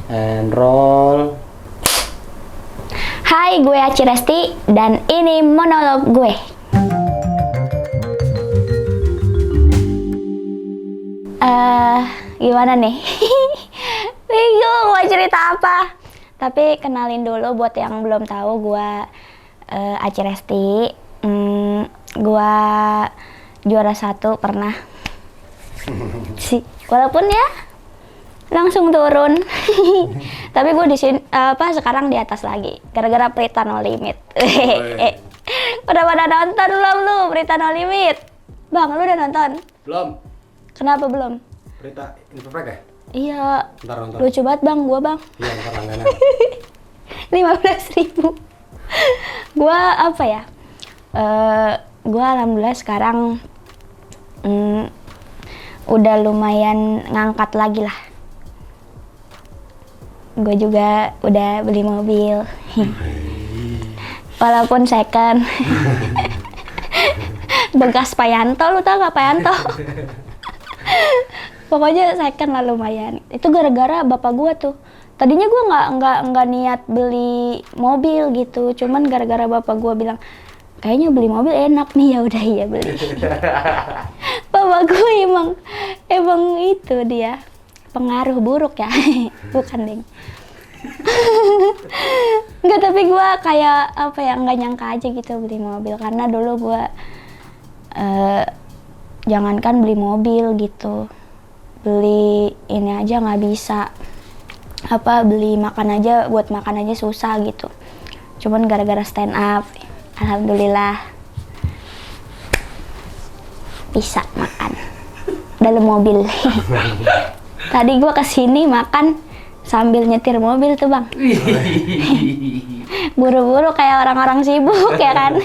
And roll. Hai, gue Aci Resti dan ini monolog gue. Gimana nih? Bingung mau cerita apa. Tapi kenalin dulu buat yang belum tahu, gue Aci Resti. Gue juara 1 pernah. Walaupun ya langsung turun. Tapi gue di sini sekarang di atas lagi gara-gara Prita No Limit. Udah pada nonton belum lu Prita No Limit? Bang, lu udah nonton? Belum. Kenapa belum? Prita Imperfect ya? Iya. Ntar nonton. Lucu banget bang, gua bang. Iya, ntar langganan. 15.000. Gua apa ya? Gua alhamdulillah sekarang udah lumayan ngangkat lagi lah. Gue juga udah beli mobil. Walaupun second. Bekas Payanto, lu tau gak Payanto? Pokoknya second lah lumayan. Itu gara-gara bapak gua tuh. Tadinya gua nggak niat beli mobil gitu. Cuman gara-gara bapak gua bilang, kayaknya beli mobil enak nih, ya udah iya beli. Bapak gua emang itu dia pengaruh buruk ya. Bukan ding. Enggak, tapi gue kayak apa ya, nggak nyangka aja gitu beli mobil, karena dulu gue jangankan beli mobil gitu, beli ini aja nggak bisa, beli makan aja, buat makan aja susah gitu. Cuman gara-gara stand up, alhamdulillah bisa makan dalam mobil. Tadi gue kesini makan sambil nyetir mobil tuh bang. Buru-buru kayak orang-orang sibuk ya kan.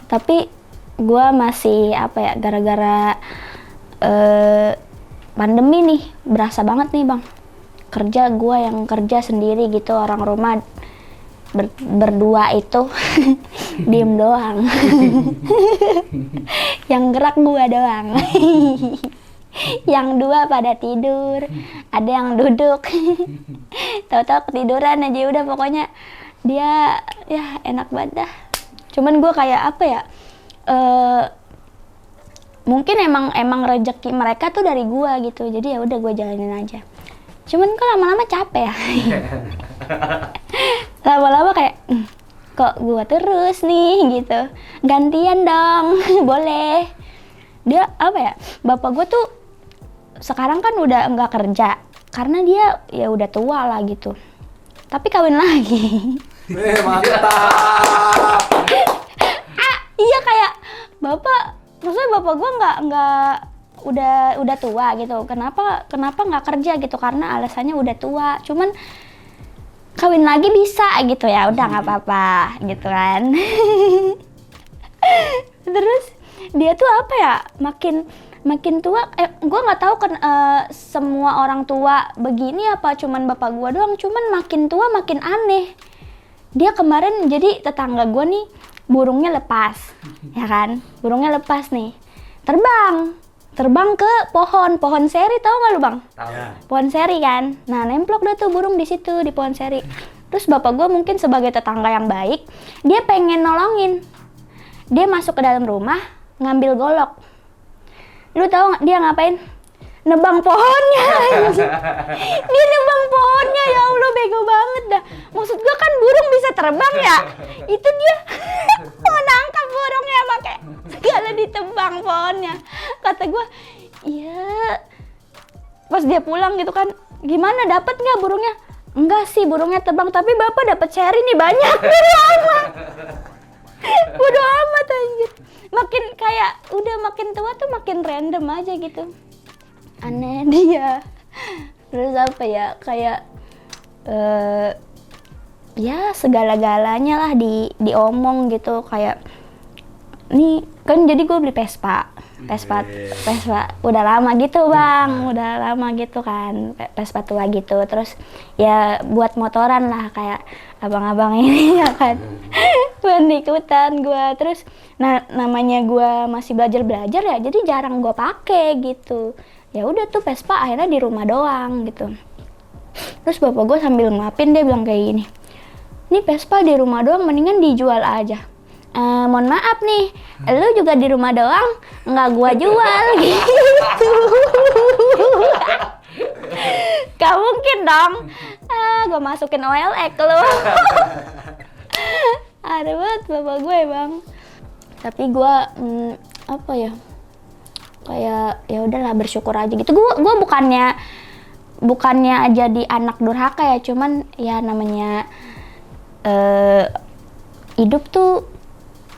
Tapi gue masih gara-gara pandemi nih berasa banget nih bang. Kerja gue yang kerja sendiri gitu, orang rumah berdua itu diem doang. Yang gerak gue doang. Yang 2 pada tidur, ada yang duduk. Tahu-tahu ketiduran aja udah, pokoknya dia ya enak banget dah. Cuman gue kayak mungkin emang rezeki mereka tuh dari gue gitu, jadi ya udah gue jalanin aja. Cuman kok lama-lama capek ya. Lama-lama kayak kok gue terus nih gitu, gantian dong. Boleh. Dia bapak gue tuh sekarang kan udah nggak kerja karena dia ya udah tua lah gitu, tapi kawin lagi. Mantap. Iya, kayak maksudnya bapak gue nggak udah tua gitu, kenapa nggak kerja gitu, karena alasannya udah tua. Cuman kawin lagi bisa gitu, ya udah nggak apa-apa gitu kan. Terus dia tuh makin tua, gue nggak tahu kan semua orang tua begini apa cuman bapak gue doang, cuman makin tua makin aneh. Dia kemarin jadi tetangga gue nih burungnya lepas, ya kan, burungnya lepas nih, terbang ke pohon seri, tahu nggak lu bang? Tahu. Pohon seri kan, nah nemplok dah tuh burung di situ di pohon seri. Terus bapak gue mungkin sebagai tetangga yang baik, dia pengen nolongin, dia masuk ke dalam rumah ngambil golok. Lu tahu nggak dia ngapain? Nebang pohonnya. Dia nebang pohonnya, ya Allah, bego banget dah. Maksud gua kan burung bisa terbang ya. Itu dia mau nangkap burungnya pakai segala ditebang pohonnya. Kata gua, iya. Pas dia pulang gitu kan, gimana, dapat nggak burungnya? Enggak sih, burungnya terbang, tapi bapak dapat seri nih banyak. Bodo amat anjir. Makin kayak udah makin tua tuh makin random aja gitu. Aneh dia. Terus kayak ya segala-galanya lah diomong gitu, kayak nih kan, jadi gue beli Vespa udah lama gitu bang, udah lama gitu kan, Vespa tua gitu. Terus ya buat motoran lah, kayak abang-abang ini ya kan. Ikutan gue. Terus namanya gue masih belajar ya, jadi jarang gue pakai gitu. Ya udah tuh Vespa akhirnya di rumah doang gitu. Terus bapak gue sambil ngelapin, dia bilang kayak gini, ini Vespa di rumah doang, mendingan dijual aja. Mohon maaf nih, lu juga di rumah doang, nggak gua jual gitu. Gak mungkin dong, gua masukin OLX lu. Ada banget bapak gue bang. Tapi gue apa ya, kayak ya udahlah bersyukur aja gitu. Gue bukannya jadi anak durhaka ya, cuman ya namanya hidup tuh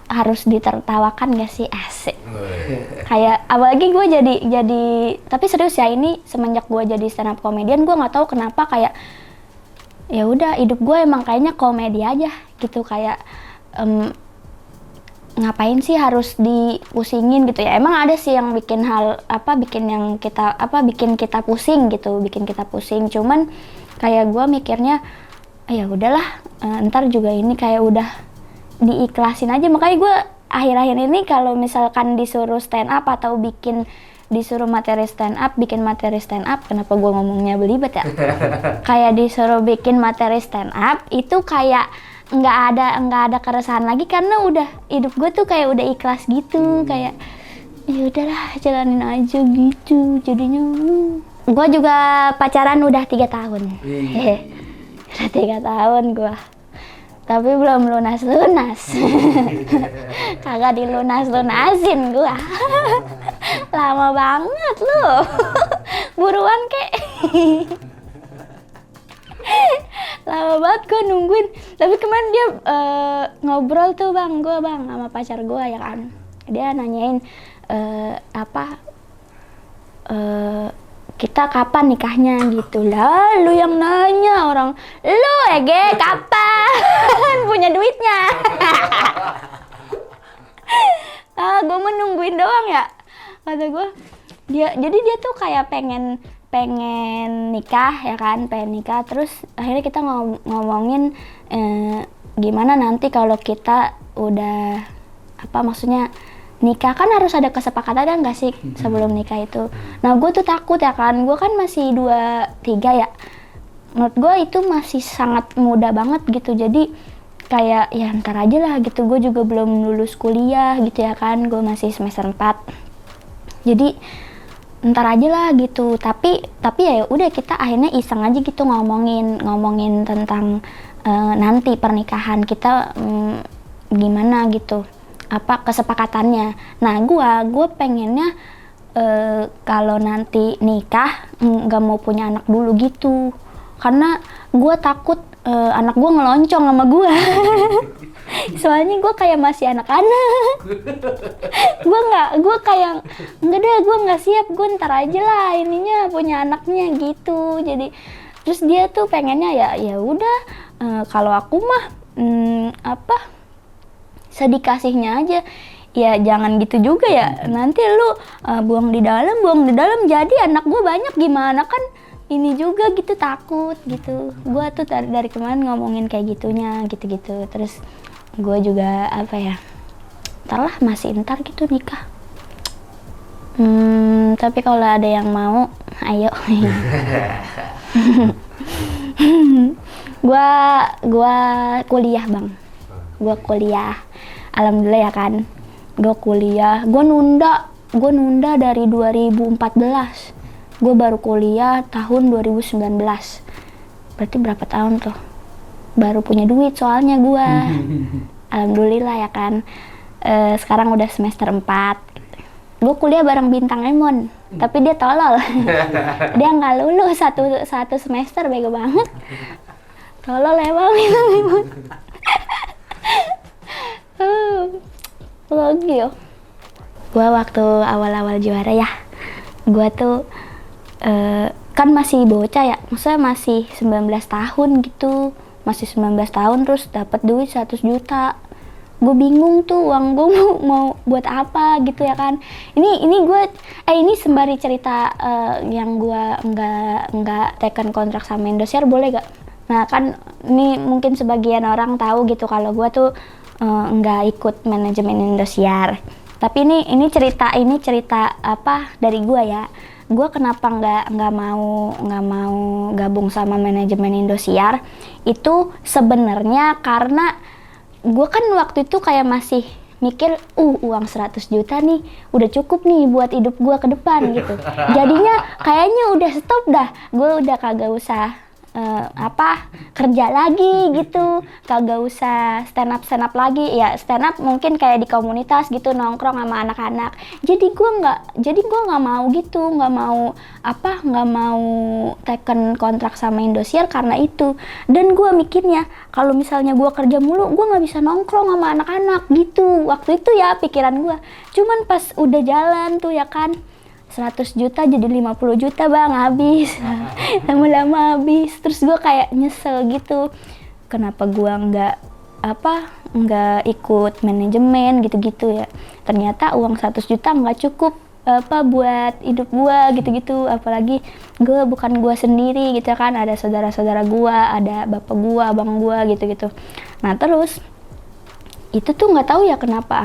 harus ditertawakan gak sih, asik. Kayak apalagi gue jadi tapi serius ya, ini semenjak gue jadi stand up comedian, gue nggak tahu kenapa kayak ya udah hidup gue emang kayaknya komedi aja gitu. Kayak ngapain sih harus dipusingin gitu ya. Emang ada sih yang bikin kita pusing gitu, bikin kita pusing. Cuman kayak gue mikirnya ya udahlah, ntar juga ini kayak udah diikhlasin aja. Makanya gue akhir-akhir ini kalau misalkan disuruh stand up atau disuruh bikin materi stand up, kenapa gue ngomongnya belibet ya? Kayak disuruh bikin materi stand up itu kayak nggak ada keresahan lagi, karena udah hidup gue tuh kayak udah ikhlas gitu. Kayak ya udahlah jalanin aja gitu. Jadinya gue juga pacaran udah 3 tahun. Udah 3 tahun gue, tapi belum lunas. Kagak dilunasin gua. Lama banget lu. Buruan kek. Lama banget gua nungguin. Tapi kemarin dia ngobrol tuh bang sama pacar gua ya kan. Dia nanyain kita kapan nikahnya gitu. Lah lu yang nanya, orang lu Ege kapan punya duitnya. Gue menungguin doang ya, kata gue. Jadi dia tuh kayak pengen nikah ya kan, pengen nikah. Terus akhirnya kita ngomongin gimana nanti kalau kita udah maksudnya nikah kan harus ada kesepakatan nggak sih sebelum nikah itu. Nah gue tuh takut ya kan, gue kan masih 23 ya. Menurut gue itu masih sangat muda banget gitu. Jadi kayak ya ntar aja lah gitu, gue juga belum lulus kuliah gitu ya kan, gue masih semester 4. Jadi ntar aja lah gitu. Tapi ya udah, kita akhirnya iseng aja gitu ngomongin tentang nanti pernikahan kita gimana gitu, apa kesepakatannya. Nah gue pengennya kalau nanti nikah nggak mau punya anak dulu gitu, karena gue takut anak gue ngeloncong sama gue. Soalnya gue kayak masih anak-anak. gue kayak gue nggak siap, gue ntar aja lah ininya punya anaknya gitu. Jadi terus dia tuh pengennya ya udah kalau aku mah sedikasihnya aja. Ya jangan gitu juga ya, nanti lu buang di dalam jadi anak gue banyak gimana kan, ini juga gitu, takut gitu. Gue tuh dari kemarin ngomongin kayak gitunya gitu. Terus gue juga ntar masih ntar gitu nikah. Tapi kalau ada yang mau, ayo. Gue kuliah bang, gue kuliah. Alhamdulillah ya kan, gue kuliah. Gue nunda dari 2014. Gue baru kuliah tahun 2019. Berarti berapa tahun tuh? Baru punya duit soalnya gue. Alhamdulillah ya kan. Sekarang udah semester 4. Gue kuliah bareng Bintang Emon, tapi dia tolol. Dia nggak lulus satu semester, bego banget. Tolol emang Bintang Emon. Lagi yo. Gue waktu awal-awal juara ya, gue tuh kan masih bocah ya, maksudnya masih 19 tahun gitu. Masih 19 tahun terus dapat duit 100 juta. Gue bingung tuh uang gue mau buat apa gitu ya kan. Ini sembari cerita yang gue nggak teken kontrak sama Indosiar, boleh gak? Nah kan ini mungkin sebagian orang tahu gitu kalau gue tuh nggak ikut manajemen Indosiar. Tapi ini cerita apa dari gue ya. gue kenapa nggak mau gabung sama manajemen Indosiar itu sebenarnya karena gue kan waktu itu kayak masih mikir, uang 100 juta nih udah cukup nih buat hidup gue ke depan gitu. Jadinya kayaknya udah stop dah, gue udah kagak usah kerja lagi gitu, kagak usah stand up lagi. Ya stand up mungkin kayak di komunitas gitu, nongkrong sama anak-anak. Jadi gue nggak mau gitu, nggak mau teken kontrak sama Indosiar karena itu. Dan gue mikirnya kalau misalnya gue kerja mulu, gue nggak bisa nongkrong sama anak-anak gitu. Waktu itu ya pikiran gue. Cuman pas udah jalan tuh ya kan, 100 juta jadi 50 juta bang, habis. Lama-lama habis. Terus gue kayak nyesel gitu, kenapa gue nggak ikut manajemen gitu-gitu ya. Ternyata uang 100 juta nggak cukup buat hidup gue gitu-gitu. Apalagi bukan gue sendiri gitu kan, ada saudara-saudara gue, ada bapak gue, abang gue gitu-gitu. Nah terus itu tuh nggak tahu ya kenapa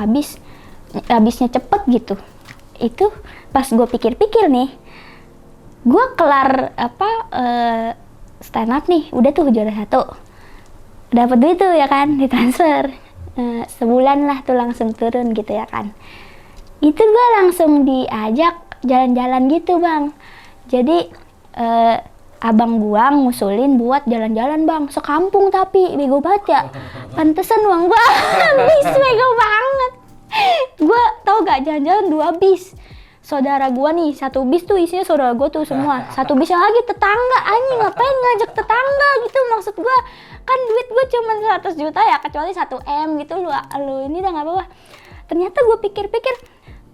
habisnya cepet gitu. Itu pas gue pikir-pikir nih, gue kelar stand up nih, udah tuh juara 1, dapat duit tuh ya kan, ditransfer sebulan lah tuh langsung turun gitu ya kan. Itu gue langsung diajak jalan-jalan gitu bang. Jadi abang gua ngusulin buat jalan-jalan bang, sekampung tapi bego banget ya. Pantesan uang gua habis, bego banget. Gue tau gak, jalan-jalan 2 bis. Saudara gue nih, 1 bis tuh isinya saudara gue tuh semua. 1 bisnya lagi tetangga, anjing ngapain ngajak tetangga gitu. Maksud gue, kan duit gue cuma 100 juta ya, kecuali 1 M gitu. Lu ini udah gak apa-apa. Ternyata gue pikir-pikir,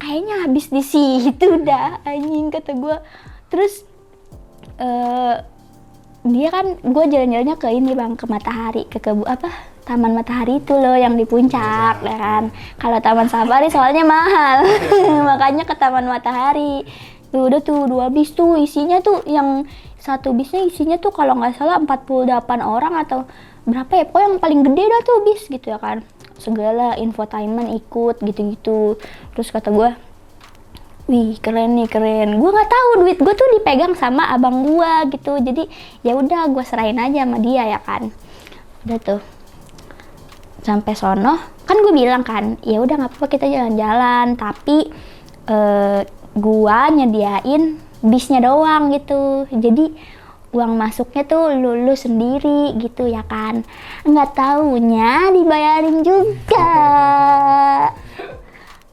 kayaknya habis di situ dah, anjing kata gue. Terus, dia kan, gue jalan-jalannya ke ini bang, ke Matahari, ke Taman Matahari itu loh yang di puncak ya kan. Kalau Taman Safari soalnya mahal. Makanya ke Taman Matahari. Tuh udah tuh 2 bis tuh isinya tuh, yang 1 bisnya isinya tuh kalau nggak salah 48 orang atau berapa ya, pokoknya yang paling gede dah tuh bis gitu ya kan. Segala infotainment ikut gitu-gitu. Terus kata gue, wih keren nih, keren. Gue nggak tahu duit gue tuh dipegang sama abang gue gitu. Jadi ya udah gue serahin aja sama dia ya kan. Udah tuh sampai sono kan gue bilang kan, ya udah nggak apa-apa kita jalan-jalan, tapi gua nyediain bisnya doang gitu. Jadi uang masuknya tuh lu sendiri gitu ya kan. Nggak taunya dibayarin juga.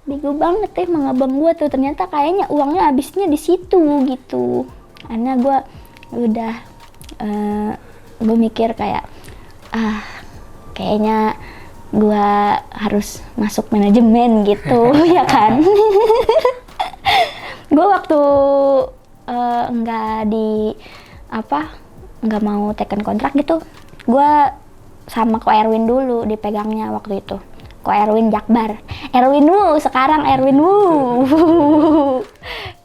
Bego banget emang abang gua tuh, ternyata kayaknya uangnya habisnya di situ gitu. Karena gua udah gue mikir kayak kayaknya gue harus masuk manajemen gitu ya kan. Gue waktu nggak mau teken kontrak gitu, gue sama Ko Erwin dulu dipegangnya waktu itu. Ko Erwin Jakbar, Erwin Wu sekarang, Erwin Wu.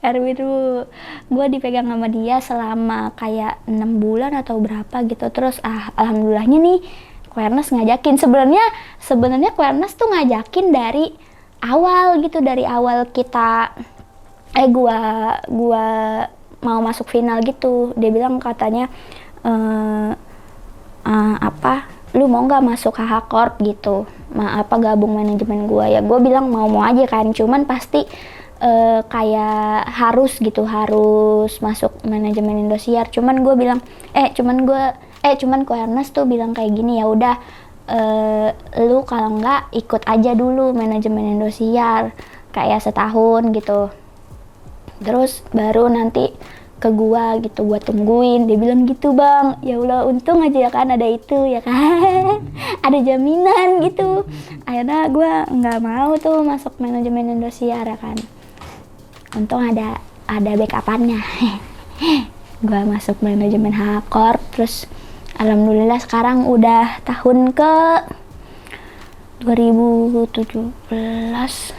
Erwin Wu, gue dipegang sama dia selama kayak 6 bulan atau berapa gitu. Terus alhamdulillahnya nih Ko Ernest ngajakin. Sebenarnya Ko Ernest tuh ngajakin dari awal gitu, dari awal kita gua mau masuk final gitu. Dia bilang katanya lu mau nggak masuk HH Corp gitu, gabung manajemen gua. Ya gua bilang mau aja kan, cuman pasti kayak harus masuk manajemen Indosiar. Cuman Ko Ernest tuh bilang kayak gini, ya udah lu kalau nggak ikut aja dulu manajemen Indosiar kayak setahun gitu, terus baru nanti ke gua gitu, gua tungguin. Dia bilang gitu bang. Ya Allah, untung aja ya kan ada itu ya kan. Ada jaminan gitu. Akhirnya gua nggak mau tuh masuk manajemen Indosiar ya kan. Untung ada backupannya. Gua masuk manajemen HH Corp, terus alhamdulillah sekarang udah tahun ke 2017, 18,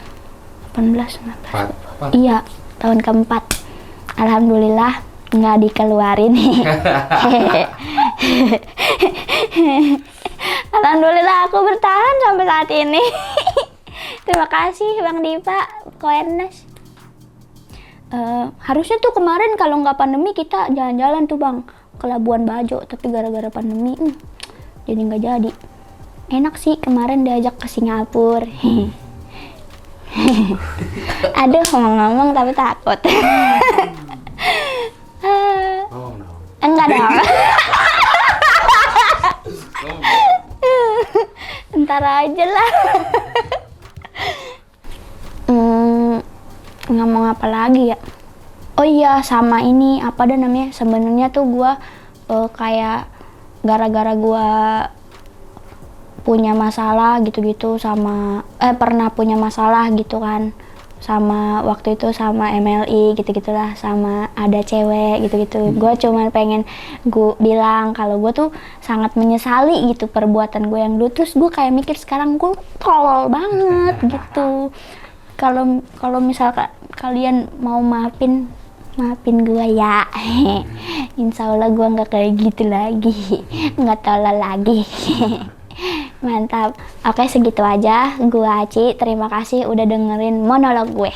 19. Iya, tahun keempat. Alhamdulillah nggak dikeluarin. Alhamdulillah aku bertahan sampai saat ini. Terima kasih Bang Dipa, Ko Ernest. Harusnya tuh kemarin kalau nggak pandemi kita jalan-jalan tuh bang ke Labuan Bajo, tapi gara-gara pandemi jadi nggak jadi. Enak sih kemarin diajak ke Singapura. Aduh ngomong-ngomong tapi takut. Oh, no. Enggak dong. Ntar aja lah. Ngomong apa lagi ya? Oh iya, sama ini apa dah namanya? Sebenarnya tuh gua kayak gara-gara gua punya masalah gitu-gitu sama pernah punya masalah gitu kan sama waktu itu sama MLI gitu-gitulah, sama ada cewek gitu-gitu. Gue cuman pengen gue bilang kalau gue tuh sangat menyesali gitu perbuatan gue yang dulu. Terus gue kayak mikir sekarang gue tolol banget gitu. Kalau misalkan kalian mau maafin gue ya. Insya Allah gue nggak kayak gitu lagi, nggak tolol lagi. Mantap. Oke, segitu aja. Gue Aci, terima kasih udah dengerin monolog gue.